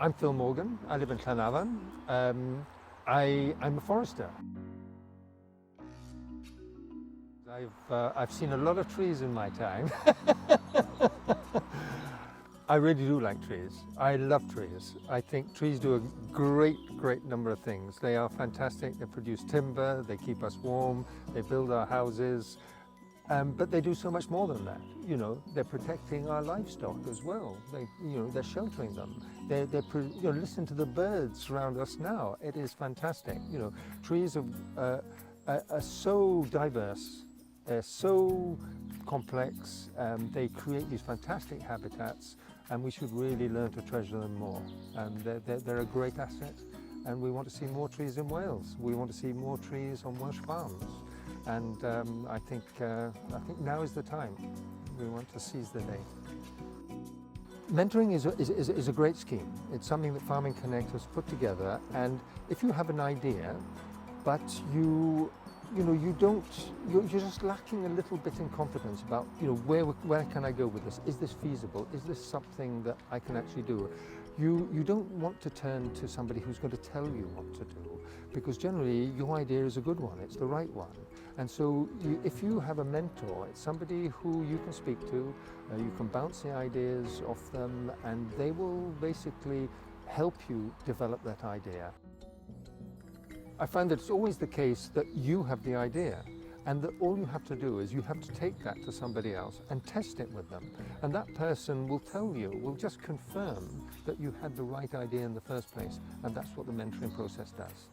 I'm Phil Morgan. I live in Llanafan. I'm a forester. I've seen a lot of trees in my time. I really do like trees. I love trees. I think trees do a great number of things. They are fantastic. They produce timber, they keep us warm, they build our houses, but they do so much more than that. You know, they're protecting our livestock as well. They're sheltering them. Listen to the birds around us now. It is fantastic. You know, trees are so diverse. They're so complex. They create these fantastic habitats, and we should really learn to treasure them more. They're a great asset, and we want to see more trees in Wales. We want to see more trees on Welsh farms, and I think now is the time. We want to seize the day. Mentoring is a great scheme. It's something that Farming Connect has put together, and if you have an idea, but you're just lacking a little bit in confidence about, where can I go with this? Is this feasible? Is this something that I can actually do? You don't want to turn to somebody who's going to tell you what to do, because generally your idea is a good one, it's the right one. And so if you have a mentor, it's somebody who you can speak to, you can bounce the ideas off them, and they will basically help you develop that idea. I find that it's always the case that you have the idea, and that all you have to do is you have to take that to somebody else and test it with them. And that person will tell you, will just confirm that you had the right idea in the first place, and that's what the mentoring process does.